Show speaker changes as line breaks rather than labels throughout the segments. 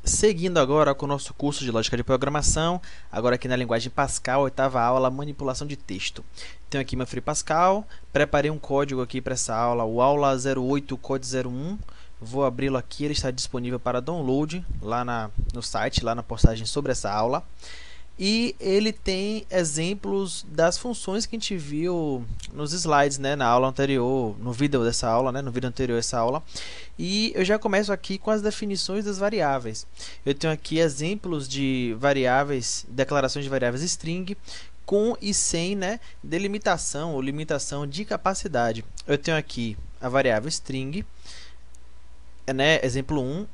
Seguindo agora com o nosso curso de lógica de programação, agora aqui na linguagem Pascal, oitava aula, manipulação de texto. Tenho aqui meu Free Pascal, preparei um código aqui para essa aula, o aula 08 code 01. Vou abri-lo aqui, ele está disponível para download lá no site, lá na postagem sobre essa aula. E ele tem exemplos das funções que a gente viu nos slides, né, na aula anterior, no vídeo dessa aula, né, no vídeo anterior a essa aula. E eu já começo aqui com as definições das variáveis. Eu tenho aqui exemplos de variáveis, declarações de variáveis string, com e sem, né, delimitação ou limitação de capacidade. Eu tenho aqui a variável string, né, exemplo 1,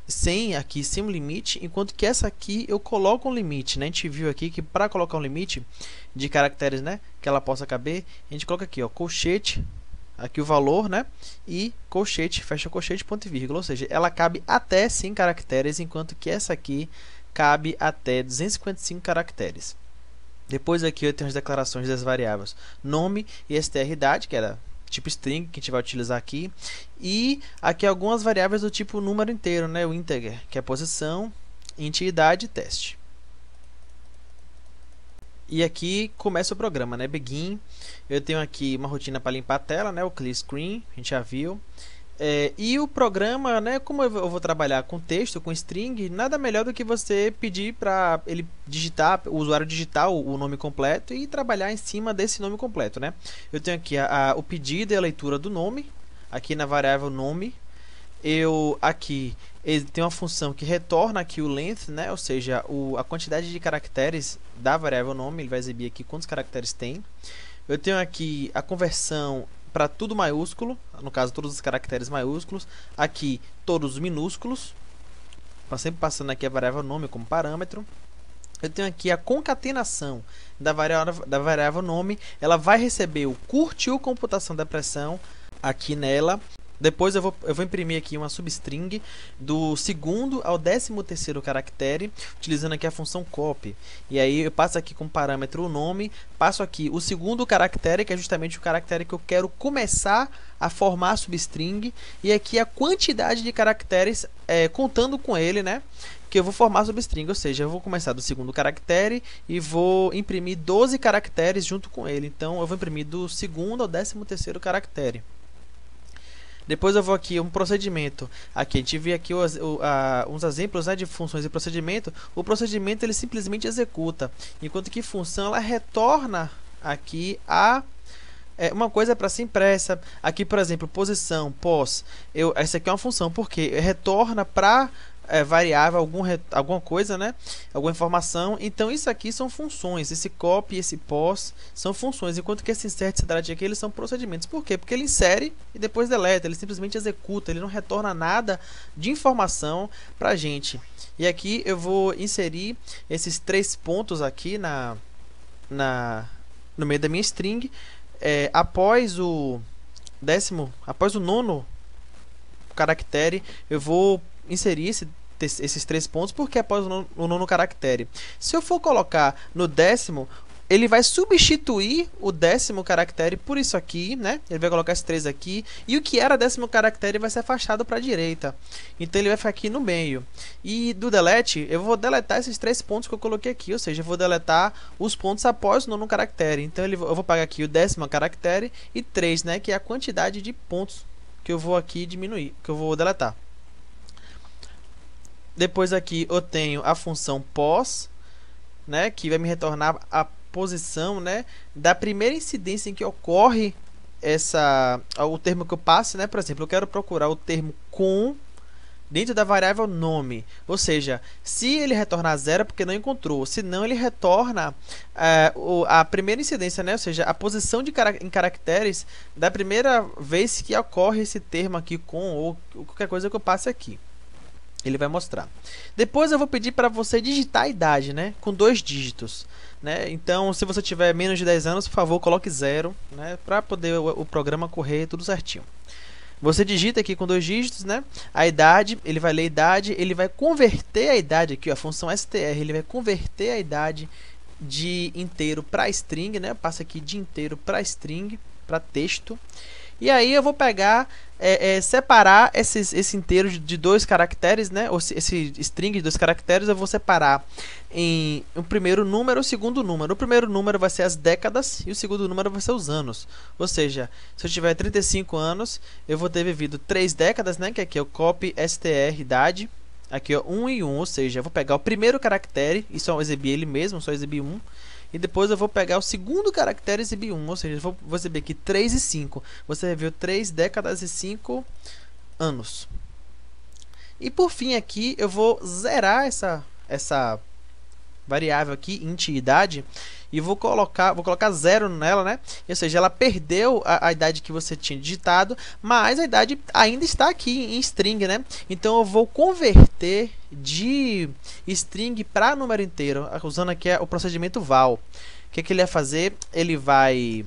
sem um limite, enquanto que essa aqui eu coloco um limite, né? A gente viu aqui que para colocar um limite de caracteres, né, que ela possa caber, a gente coloca aqui, ó, colchete, aqui o valor, né, e colchete, fecha colchete, ponto e vírgula, ou seja, ela cabe até 100 caracteres, enquanto que essa aqui cabe até 255 caracteres. Depois aqui eu tenho as declarações das variáveis nome e str_idade, que era tipo string, que a gente vai utilizar aqui. E aqui algumas variáveis do tipo número inteiro, né? O integer, que é a posição, int idade e teste. E aqui começa o programa, né? Begin. Eu tenho aqui uma rotina para limpar a tela, né? O clear screen, a gente já viu. E o programa, né, como eu vou trabalhar com texto, com string, nada melhor do que você pedir para ele digitar, o usuário digitar o nome completo e trabalhar em cima desse nome completo, né? Eu tenho aqui o pedido e a leitura do nome, aqui na variável nome. Aqui ele tem uma função que retorna aqui o length, né? Ou seja, a quantidade de caracteres da variável nome, ele vai exibir aqui quantos caracteres tem. Eu tenho aqui a conversão para tudo maiúsculo, no caso todos os caracteres maiúsculos, aqui todos minúsculos, sempre passando aqui a variável nome como parâmetro. Eu tenho aqui a concatenação da variável nome, ela vai receber o curtiu computação da pressão aqui nela. Depois eu vou imprimir aqui uma substring do segundo ao 13º caractere, utilizando aqui a função copy. E aí eu passo aqui como parâmetro o nome, passo aqui o segundo caractere, que é justamente o caractere que eu quero começar a formar a substring, e aqui a quantidade de caracteres, contando com ele, né, que eu vou formar a substring, ou seja, eu vou começar do segundo caractere e vou imprimir 12 caracteres junto com ele. Então eu vou imprimir do segundo ao 13º caractere. Depois eu vou aqui um procedimento. Aqui a gente vê aqui uns exemplos, né, de funções e procedimento. O procedimento ele simplesmente executa, enquanto que função ela retorna aqui uma coisa para ser impressa. Aqui, por exemplo, posição, pos. Essa aqui é uma função porque retorna para variável alguma coisa, né? Alguma informação. Então isso aqui são funções. Esse copy e esse pos são funções, enquanto que esse insert e delete aqui eles são procedimentos. Por quê? Porque ele insere e depois deleta, ele simplesmente executa, ele não retorna nada de informação para a gente. E aqui eu vou inserir esses 3 pontos aqui no meio da minha string. Após o nono caractere, eu vou inserir esses 3 pontos, porque após o nono caractere. Se eu for colocar no 10º, ele vai substituir o 10º caractere por isso aqui, né? Ele vai colocar esses 3 aqui, e o que era 10º caractere vai ser afastado para a direita. Então ele vai ficar aqui no meio. E do delete, eu vou deletar esses 3 pontos que eu coloquei aqui, ou seja, eu vou deletar os pontos após o nono caractere. Então eu vou pagar aqui o 10º caractere e 3, né? Que é a quantidade de pontos que eu vou aqui diminuir, que eu vou deletar. Depois aqui eu tenho a função pos, né, que vai me retornar a posição, né, da primeira incidência em que ocorre o termo que eu passe, né? Por exemplo, eu quero procurar o termo com dentro da variável nome, ou seja, se ele retornar 0 é porque não encontrou, se não ele retorna a primeira incidência, né? Ou seja, a posição em caracteres da primeira vez que ocorre esse termo aqui com ou qualquer coisa que eu passe aqui. Ele vai mostrar. Depois eu vou pedir para você digitar a idade, né, com 2 dígitos, né? Então, se você tiver menos de 10 anos, por favor, coloque 0, né, para poder o programa correr tudo certinho. Você digita aqui com 2 dígitos, né, a idade, ele vai ler a idade, ele vai converter a idade aqui, ó, a função str, ele vai converter a idade de inteiro para string, né? Passa aqui de inteiro para string, para texto. E aí eu vou pegar, separar esse inteiro de 2 caracteres, né? Ou esse string de 2 caracteres eu vou separar em o primeiro número e o segundo número. O primeiro número vai ser as décadas e o segundo número vai ser os anos. Ou seja, se eu tiver 35 anos, eu vou ter vivido 3 décadas, né? Que aqui é o copy str idade. Aqui, ó, 1 e 1, ou seja, eu vou pegar o primeiro caractere e só exibir ele mesmo, só exibir 1. E depois eu vou pegar o segundo caractere e exibir 1, ou seja, eu vou exibir aqui 3 e 5. Você viu 3 décadas e 5 anos. E por fim aqui, eu vou zerar essa variável aqui, int idade, e vou colocar 0 nela, né? Ou seja, ela perdeu a idade que você tinha digitado, mas a idade ainda está aqui em string, né? Então eu vou converter de string para número inteiro, usando aqui o procedimento val. O que ele vai fazer? Ele vai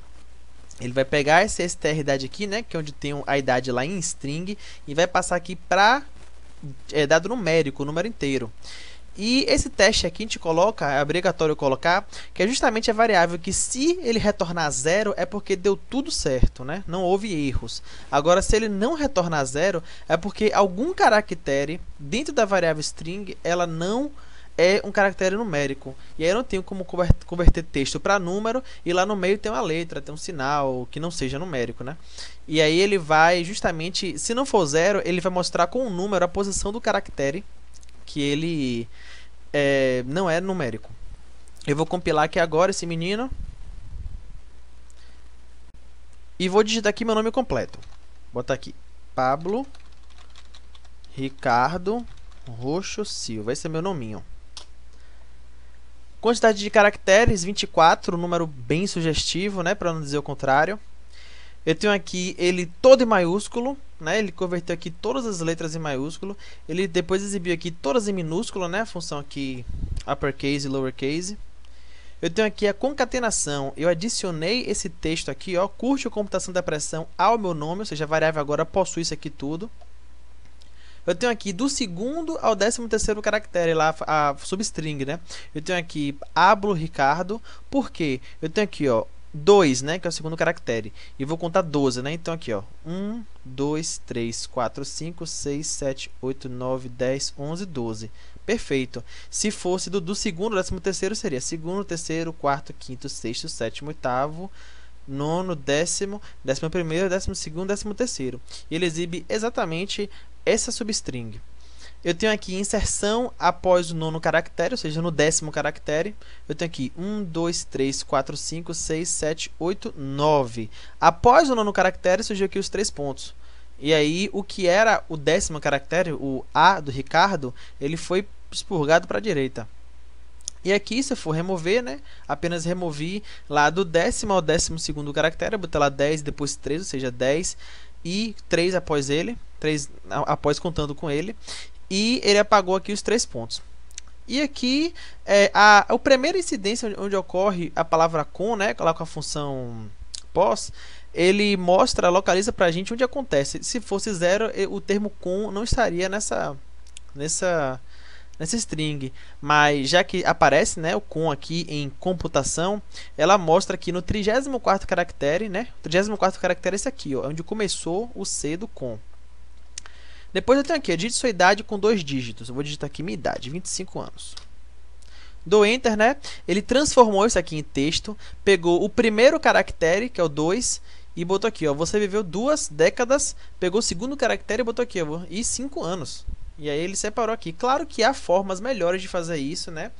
pegar essa str idade aqui, né? Que é onde tem a idade lá em string, e vai passar aqui para dado numérico, o número inteiro. E esse teste aqui a gente coloca, é obrigatório colocar, que é justamente a variável que, se ele retornar 0, é porque deu tudo certo, né? Não houve erros. Agora, se ele não retornar 0, é porque algum caractere dentro da variável string, ela não é um caractere numérico. E aí eu não tenho como converter texto para número, e lá no meio tem uma letra, tem um sinal que não seja numérico, né? E aí ele vai justamente, se não for 0, ele vai mostrar com um número a posição do caractere, que ele não é numérico. Eu vou compilar aqui agora esse menino e vou digitar aqui meu nome completo. Vou botar aqui Pablo Ricardo Roxo Silva. Esse é meu nominho. Quantidade de caracteres 24, um número bem sugestivo, né, para não dizer o contrário. Eu tenho aqui ele todo em maiúsculo, né? Ele converteu aqui todas as letras em maiúsculo. Ele depois exibiu aqui todas em minúsculo, né? A função aqui uppercase e lowercase. Eu tenho aqui a concatenação. Eu adicionei esse texto aqui, ó, curte a computação da pressão ao meu nome, ou seja, a variável agora possui isso aqui tudo. Eu tenho aqui do segundo ao 13º caractere lá, a substring, né? Eu tenho aqui Pablo Ricardo. Por quê? Eu tenho aqui, ó, 2, né, que é o segundo caractere, e vou contar 12, né? Então aqui, ó, 1, 2, 3, 4, 5, 6, 7, 8, 9, 10, 11, 12. Perfeito. Se fosse do segundo ao 13º, seria segundo, terceiro, quarto, quinto, sexto, sétimo, oitavo, nono, décimo, 11º, 12º, 13º. E ele exibe exatamente essa substring. Eu tenho aqui inserção após o 9º caractere, ou seja, no 10º caractere. Eu tenho aqui 1, 2, 3, 4, 5, 6, 7, 8, 9. Após o 9º caractere, surgiu aqui os 3 pontos. E aí, o que era o 10º caractere, o A do Ricardo, ele foi expurgado para a direita. E aqui, se eu for remover, né, apenas removi lá do 10º ao 12º caractere, eu botei lá 10, depois 3, ou seja, 10 e 3 após ele, 3 após contando com ele. E ele apagou aqui os 3 pontos. E aqui, a primeira incidência onde ocorre a palavra com, né, com a função pos, ele localiza para a gente onde acontece. Se fosse 0, o termo com não estaria nessa string. Mas já que aparece, né, o com aqui em computação, ela mostra aqui no 34º caractere, né? O 34º caractere é esse aqui, ó, onde começou o C do com. Depois eu tenho aqui, digite sua idade com 2 dígitos. Eu vou digitar aqui minha idade, 25 anos. Dou Enter, né? Ele transformou isso aqui em texto, pegou o primeiro caractere, que é o 2, e botou aqui, ó, você viveu 2 décadas, pegou o segundo caractere e botou aqui, ó, e 5 anos. E aí ele separou aqui. Claro que há formas melhores de fazer isso, né?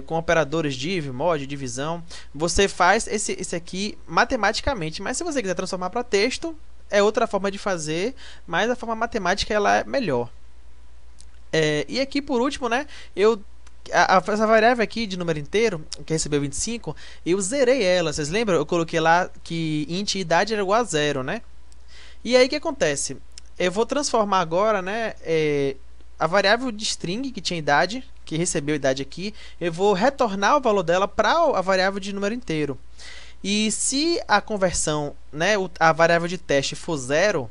Com operadores div, mod, divisão. Você faz esse aqui matematicamente, mas se você quiser transformar para texto, é outra forma de fazer, mas a forma matemática ela é melhor. E aqui por último, né, essa variável aqui de número inteiro, que recebeu 25, eu zerei ela. Vocês lembram? Eu coloquei lá que int idade era igual a 0, né? E aí o que acontece? Eu vou transformar agora, né, a variável de string que tinha idade, que recebeu idade aqui, eu vou retornar o valor dela para a variável de número inteiro. E se a conversão, né, a variável de teste for 0,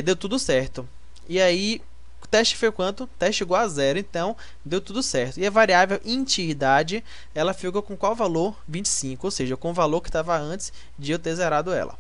deu tudo certo. E aí, o teste foi quanto? Teste igual a 0, então deu tudo certo. E a variável int idade, ela fica com qual valor? 25, ou seja, com o valor que estava antes de eu ter zerado ela.